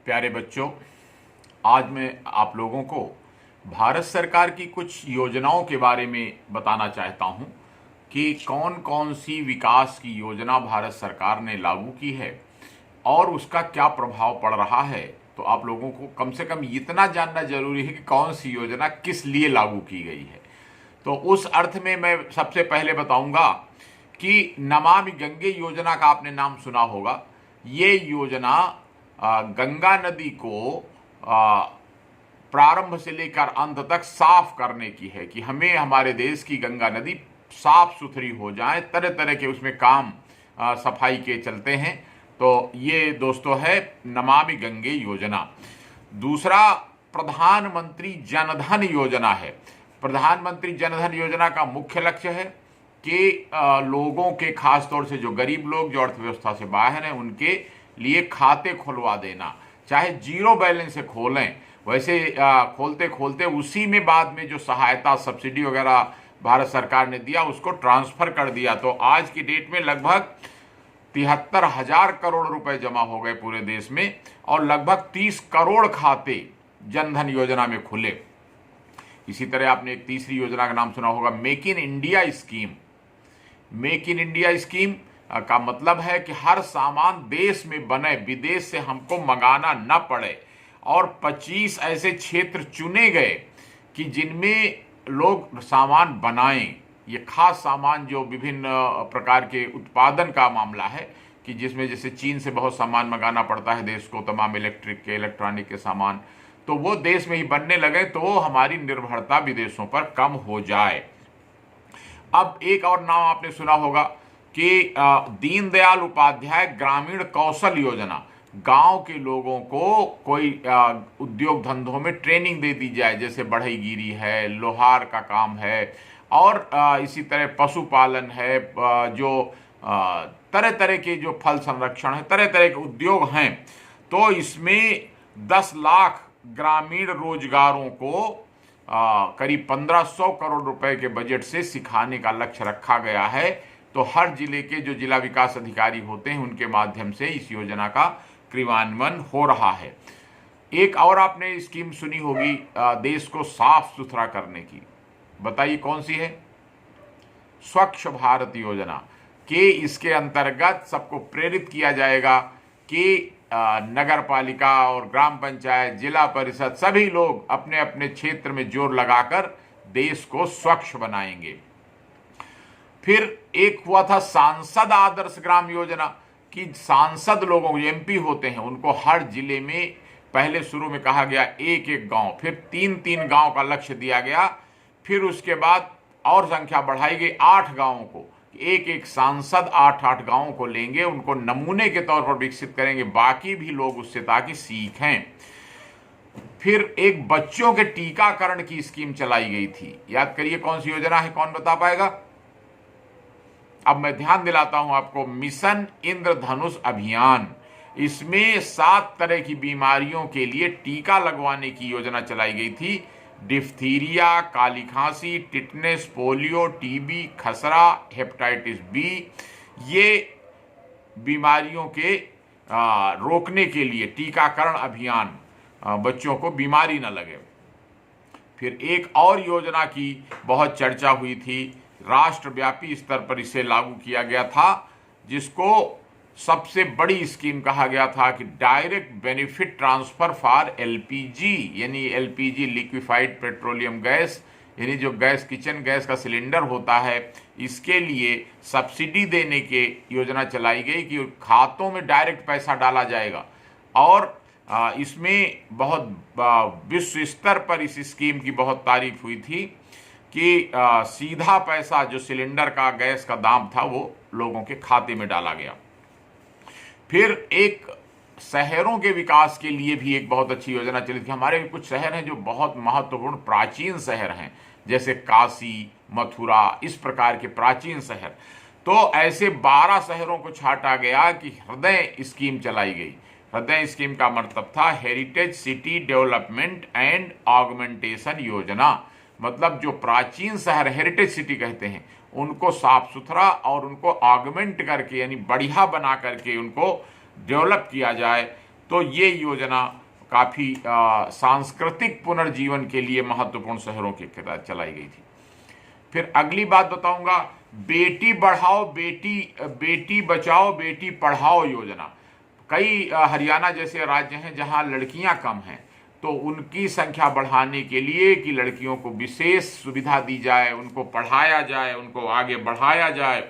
प्यारे बच्चों, आज मैं आप लोगों को भारत सरकार की कुछ योजनाओं के बारे में बताना चाहता हूं कि कौन कौन सी विकास की योजना भारत सरकार ने लागू की है और उसका क्या प्रभाव पड़ रहा है। तो आप लोगों को कम से कम इतना जानना जरूरी है कि कौन सी योजना किस लिए लागू की गई है। तो उस अर्थ में मैं सबसे पहले बताऊंगा कि नमामि गंगे योजना का आपने नाम सुना होगा। ये योजना गंगा नदी को प्रारंभ से लेकर अंत तक साफ करने की है कि हमें हमारे देश की गंगा नदी साफ सुथरी हो जाए। तरह तरह के उसमें काम सफाई के चलते हैं। तो ये दोस्तों है नमामि गंगे योजना। दूसरा प्रधानमंत्री जनधन योजना है। प्रधानमंत्री जनधन योजना का मुख्य लक्ष्य है कि लोगों के, खासतौर से जो गरीब लोग, जो अर्थव्यवस्था से बाहर हैं, उनके लिए खाते खुलवा देना। चाहे जीरो बैलेंस से खोलें, वैसे खोलते खोलते उसी में बाद में जो सहायता, सब्सिडी वगैरह भारत सरकार ने दिया उसको ट्रांसफर कर दिया। तो आज की डेट में लगभग 73,000 करोड़ रुपए जमा हो गए पूरे देश में और लगभग 30 करोड़ खाते जनधन योजना में खुले। इसी तरह आपने एक तीसरी योजना का नाम सुना होगा, make in India scheme. Make in India scheme का मतलब है कि हर सामान देश में बने, विदेश से हमको मंगाना न पड़े। और 25 ऐसे क्षेत्र चुने गए कि जिनमें लोग सामान बनाएं। ये खास सामान जो विभिन्न प्रकार के उत्पादन का मामला है कि जिसमें जैसे चीन से बहुत सामान मंगाना पड़ता है देश को, तमाम इलेक्ट्रिक के, इलेक्ट्रॉनिक के सामान, तो वो देश में ही बनने लगे तो हमारी निर्भरता विदेशों पर कम हो जाए। अब एक और नाम आपने सुना होगा कि दीनदयाल उपाध्याय ग्रामीण कौशल योजना। गांव के लोगों को कोई उद्योग धंधों में ट्रेनिंग दे दी जाए, जैसे बढ़ईगिरी है, लोहार का काम है और इसी तरह पशुपालन है, जो तरह तरह के जो फल संरक्षण है, तरह तरह के उद्योग हैं। तो इसमें 10 लाख ग्रामीण रोजगारों को करीब 1500 करोड़ रुपए के बजट से सिखाने का लक्ष्य रखा गया है। तो हर जिले के जो जिला विकास अधिकारी होते हैं उनके माध्यम से इस योजना का क्रियान्वयन हो रहा है। एक और आपने स्कीम सुनी होगी देश को साफ सुथरा करने की। बताइए कौन सी है? स्वच्छ भारत योजना। कि इसके अंतर्गत सबको प्रेरित किया जाएगा कि नगर पालिका और ग्राम पंचायत, जिला परिषद, सभी लोग अपने अपने क्षेत्र में जोर लगाकर देश को स्वच्छ बनाएंगे। फिर एक हुआ था सांसद आदर्श ग्राम योजना कि सांसद लोगों को, एमपी होते हैं, उनको हर जिले में पहले शुरू में कहा गया एक एक गांव, फिर 3-3 गांव का लक्ष्य दिया गया। फिर उसके बाद और संख्या बढ़ाई गई 8 गांवों को। एक एक सांसद 8-8 गांवों को लेंगे, उनको नमूने के तौर पर विकसित करेंगे, बाकी भी लोग उससे ताकि सीखें। फिर एक बच्चों के टीकाकरण की स्कीम चलाई गई थी। याद करिए कौन सी योजना है, कौन बता पाएगा? अब मैं ध्यान दिलाता हूं आपको, मिशन इंद्रधनुष अभियान। इसमें 7 तरह की बीमारियों के लिए टीका लगवाने की योजना चलाई गई थी। डिफ्थीरिया, काली खांसी, टिटनेस, पोलियो, टीबी, खसरा, हेपेटाइटिस बी, ये बीमारियों के रोकने के लिए टीकाकरण अभियान, बच्चों को बीमारी न लगे। फिर एक और योजना की बहुत चर्चा हुई थी, राष्ट्रव्यापी स्तर पर इसे लागू किया गया था, जिसको सबसे बड़ी स्कीम कहा गया था कि direct benefit transfer for LPG, यानी एलपीजी लिक्विफाइड पेट्रोलियम गैस, यानी जो गैस, किचन गैस का सिलेंडर होता है, इसके लिए सब्सिडी देने के योजना चलाई गई कि खातों में डायरेक्ट पैसा डाला जाएगा। और इसमें बहुत विश्व स्तर पर इस स्कीम की बहुत तारीफ हुई थी कि सीधा पैसा जो सिलेंडर का, गैस का दाम था, वो लोगों के खाते में डाला गया। फिर एक शहरों के विकास के लिए भी एक बहुत अच्छी योजना चली थी। हमारे कुछ शहर हैं जो बहुत महत्वपूर्ण प्राचीन शहर हैं, जैसे काशी, मथुरा, इस प्रकार के प्राचीन शहर। तो ऐसे 12 शहरों को छांटा गया कि हृदय स्कीम चलाई गई। हृदय स्कीम का मतलब था heritage city development and augmentation योजना। मतलब जो प्राचीन शहर, हेरिटेज सिटी कहते हैं, उनको साफ सुथरा और उनको ऑगमेंट करके, यानी बढ़िया बना करके उनको डेवलप किया जाए। तो ये योजना काफ़ी सांस्कृतिक पुनर्जीवन के लिए महत्वपूर्ण शहरों के तहत चलाई गई थी। फिर अगली बात बताऊंगा, बेटी बढ़ाओ बेटी बचाओ बेटी पढ़ाओ योजना। कई हरियाणा जैसे राज्य हैं जहां लड़कियां कम हैं, तो उनकी संख्या बढ़ाने के लिए कि लड़कियों को विशेष सुविधा दी जाए, उनको पढ़ाया जाए, उनको आगे बढ़ाया जाए,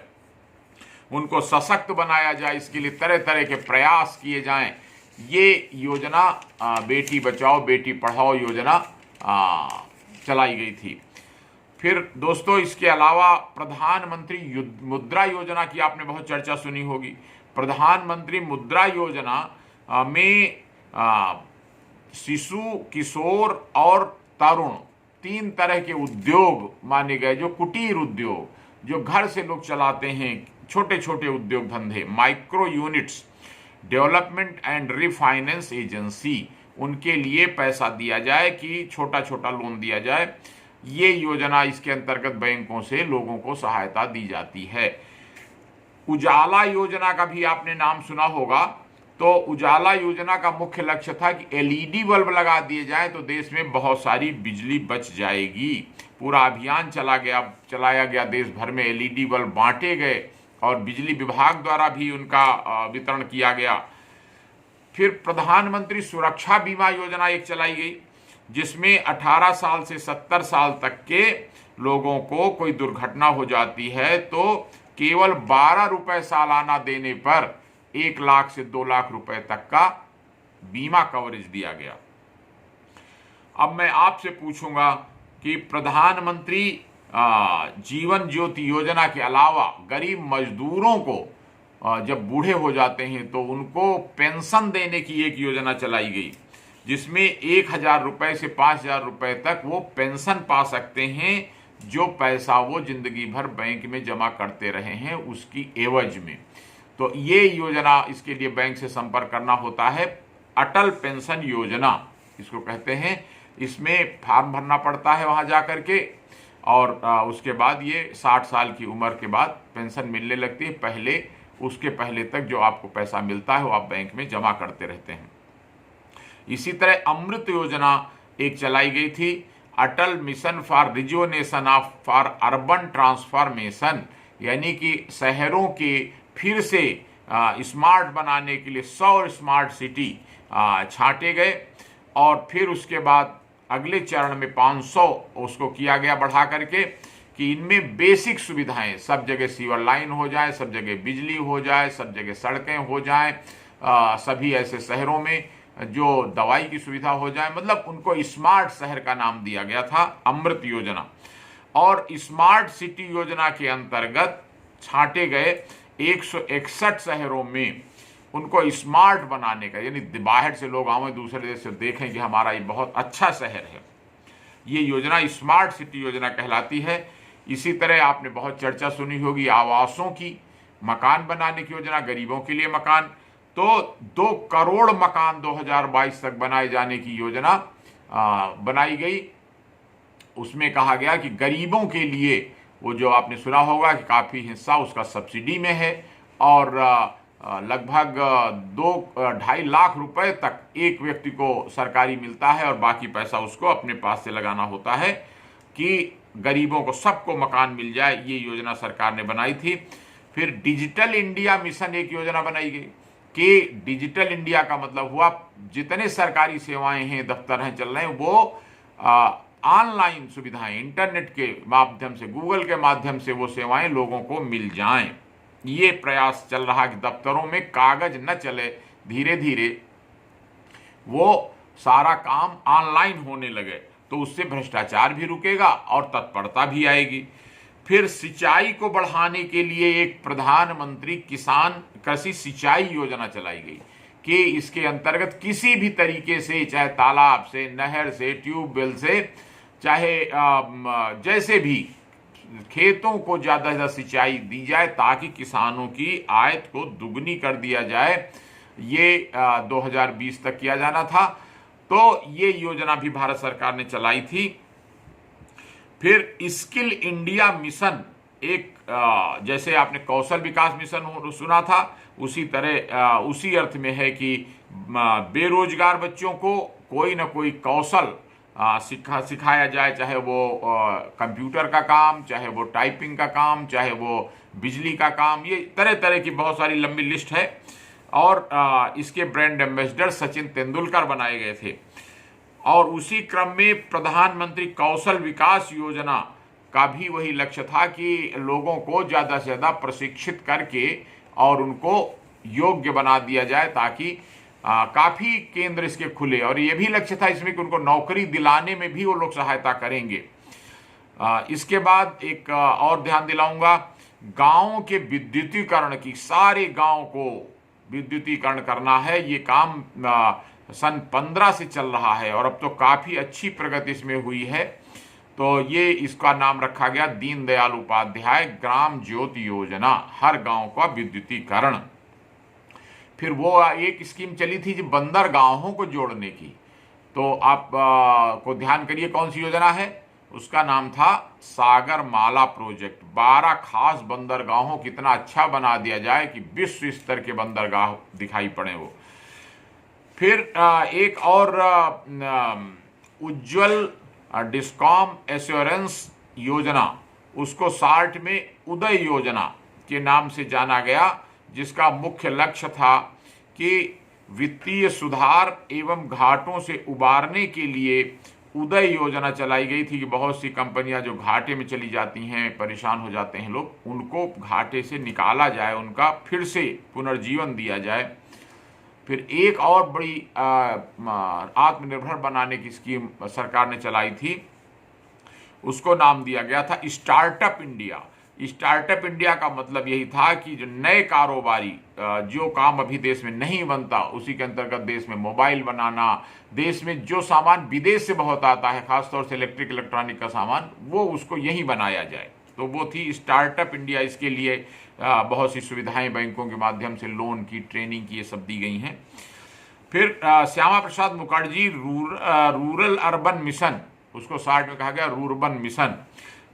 उनको सशक्त बनाया जाए, इसके लिए तरह तरह के प्रयास किए जाएं। ये योजना बेटी बचाओ बेटी पढ़ाओ योजना चलाई गई थी। फिर दोस्तों इसके अलावा प्रधानमंत्री मुद्रा योजना की आपने बहुत चर्चा सुनी होगी। प्रधानमंत्री मुद्रा योजना में शिशु, किशोर और तरुण 3 तरह के उद्योग माने गए, जो कुटीर उद्योग, जो घर से लोग चलाते हैं, छोटे छोटे उद्योग धंधे, micro units development and refinance agency, उनके लिए पैसा दिया जाए कि छोटा छोटा लोन दिया जाए। ये योजना, इसके अंतर्गत बैंकों से लोगों को सहायता दी जाती है। उजाला योजना का भी आपने नाम सुना होगा। तो उजाला योजना का मुख्य लक्ष्य था कि एलईडी बल्ब लगा दिए जाएं तो देश में बहुत सारी बिजली बच जाएगी। पूरा अभियान चलाया गया, देश भर में एलईडी बल्ब बांटे गए और बिजली विभाग द्वारा भी उनका वितरण किया गया। फिर प्रधानमंत्री सुरक्षा बीमा योजना एक चलाई गई, जिसमें 18 साल से 70 साल तक के लोगों को कोई दुर्घटना हो जाती है तो केवल 12 रुपए सालाना देने पर 1 लाख से 2 लाख रुपए तक का बीमा कवरेज दिया गया। अब मैं आपसे पूछूंगा कि प्रधानमंत्री जीवन ज्योति योजना के अलावा गरीब मजदूरों को जब बूढ़े हो जाते हैं तो उनको पेंशन देने की एक योजना चलाई गई, जिसमें 1,000 रुपए से 5,000 रुपए तक वो पेंशन पा सकते हैं, जो पैसा वो जिंदगी भर बैंक में जमा करते रहे हैं उसकी एवज में। तो ये योजना, इसके लिए बैंक से संपर्क करना होता है। अटल पेंशन योजना इसको कहते हैं। इसमें फॉर्म भरना पड़ता है वहाँ जा कर के, और उसके बाद ये 60 साल की उम्र के बाद पेंशन मिलने लगती है। उसके पहले तक जो आपको पैसा मिलता है वो आप बैंक में जमा करते रहते हैं। इसी तरह अमृत योजना एक चलाई गई थी, Atal mission for rejuvenation for urban transformation, यानी कि शहरों के फिर से स्मार्ट बनाने के लिए 100 स्मार्ट सिटी छांटे गए, और फिर उसके बाद अगले चरण में 500 उसको किया गया बढ़ा करके कि इनमें बेसिक सुविधाएं, सब जगह सीवर लाइन हो जाए, सब जगह बिजली हो जाए, सब जगह सड़कें हो जाएं, सभी ऐसे शहरों में जो दवाई की सुविधा हो जाए, मतलब उनको स्मार्ट शहर का नाम दिया गया था अमृत योजना। और स्मार्ट सिटी योजना के अंतर्गत छांटे गए 161 शहरों में उनको स्मार्ट बनाने का, यानी बाहर से लोग आए दूसरे देश से देखें कि हमारा ये बहुत अच्छा शहर है, ये योजना स्मार्ट सिटी योजना कहलाती है। इसी तरह आपने बहुत चर्चा सुनी होगी आवासों की, मकान बनाने की योजना, गरीबों के लिए मकान। तो 2 करोड़ मकान 2022 तक बनाए जाने की योजना बनाई गई। उसमें कहा गया कि गरीबों के लिए, वो जो आपने सुना होगा कि काफ़ी हिस्सा उसका सब्सिडी में है, और लगभग 2-2.5 लाख रुपए तक एक व्यक्ति को सरकारी मिलता है, और बाकी पैसा उसको अपने पास से लगाना होता है कि गरीबों को, सबको मकान मिल जाए। ये योजना सरकार ने बनाई थी। फिर डिजिटल इंडिया मिशन एक योजना बनाई गई कि डिजिटल इंडिया का मतलब हुआ जितने सरकारी सेवाएं हैं, दफ्तर हैं, चल रहे हैं, वो ऑनलाइन सुविधाएं, इंटरनेट के माध्यम से, गूगल के माध्यम से वो सेवाएं लोगों को मिल जाएं। ये प्रयास चल रहा कि दफ्तरों में कागज न चले, धीरे धीरे वो सारा काम ऑनलाइन होने लगे, तो उससे भ्रष्टाचार भी रुकेगा और तत्परता भी आएगी। फिर सिंचाई को बढ़ाने के लिए एक प्रधानमंत्री किसान कृषि सिंचाई योजना चलाई गई कि इसके अंतर्गत किसी भी तरीके से, चाहे तालाब से, नहर से, ट्यूबवेल से, चाहे जैसे भी, खेतों को ज़्यादा से ज़्यादा सिंचाई दी जाए ताकि किसानों की आय को दुगनी कर दिया जाए। ये 2020 तक किया जाना था। तो ये योजना भी भारत सरकार ने चलाई थी। फिर स्किल इंडिया मिशन एक, जैसे आपने कौशल विकास मिशन सुना था, उसी तरह उसी अर्थ में है कि बेरोजगार बच्चों को कोई ना कोई कौशल सिखाया जाए, चाहे वो कंप्यूटर का काम, चाहे वो टाइपिंग का काम, चाहे वो बिजली का काम, ये तरह तरह की बहुत सारी लंबी लिस्ट है। और इसके ब्रांड एम्बेसडर सचिन तेंदुलकर बनाए गए थे। और उसी क्रम में प्रधानमंत्री कौशल विकास योजना का भी वही लक्ष्य था कि लोगों को ज़्यादा से ज़्यादा प्रशिक्षित करके और उनको योग्य बना दिया जाए, ताकि काफ़ी केंद्र इसके खुले। और ये भी लक्ष्य था इसमें कि उनको नौकरी दिलाने में भी वो लोग सहायता करेंगे। इसके बाद एक और ध्यान दिलाऊंगा, गाँव के विद्युतीकरण की, सारे गाँव को विद्युतीकरण करना है। ये काम सन 15 से चल रहा है और अब तो काफ़ी अच्छी प्रगति इसमें हुई है। तो ये इसका नाम रखा गया दीनदयाल उपाध्याय ग्राम ज्योति योजना, हर गांव का विद्युतीकरण। फिर वो एक स्कीम चली थी जो बंदरगाहों को जोड़ने की, तो आप को ध्यान करिए कौन सी योजना है, उसका नाम था सागर माला प्रोजेक्ट। 12 खास बंदरगाहों कितना अच्छा बना दिया जाए कि विश्व स्तर के बंदरगाह दिखाई पड़े वो। फिर एक और उज्ज्वल डिस्कॉम एश्योरेंस योजना, उसको शार्ट में उदय योजना के नाम से जाना गया, जिसका मुख्य लक्ष्य था कि वित्तीय सुधार एवं घाटों से उबारने के लिए उदय योजना चलाई गई थी कि बहुत सी कंपनियां जो घाटे में चली जाती हैं, परेशान हो जाते हैं लोग, उनको घाटे से निकाला जाए, उनका फिर से पुनर्जीवन दिया जाए। फिर एक और बड़ी आत्मनिर्भर बनाने की स्कीम सरकार ने चलाई थी, उसको नाम दिया गया था स्टार्टअप इंडिया। स्टार्टअप इंडिया का मतलब यही था कि जो नए कारोबारी, जो काम अभी देश में नहीं बनता, उसी के अंतर्गत देश में मोबाइल बनाना, देश में जो सामान विदेश से बहुत आता है, खासतौर से इलेक्ट्रॉनिक का सामान, वो उसको यहीं बनाया जाए। तो वो थी स्टार्टअप इंडिया। इसके लिए बहुत सी सुविधाएं बैंकों के माध्यम से, लोन की, ट्रेनिंग की, ये सब दी गई हैं। फिर Shyama Prasad Mukherjee rural urban mission, उसको शार्ट में कहा गया रूरबन मिशन।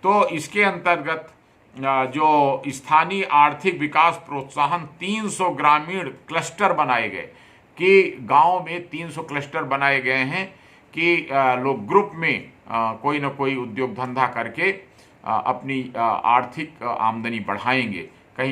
तो इसके अंतर्गत जो स्थानीय आर्थिक विकास प्रोत्साहन 300 ग्रामीण क्लस्टर बनाए गए, कि गांव में 300 क्लस्टर बनाए गए हैं कि लोग ग्रुप में कोई ना कोई उद्योग धंधा करके अपनी आर्थिक आमदनी बढ़ाएंगे।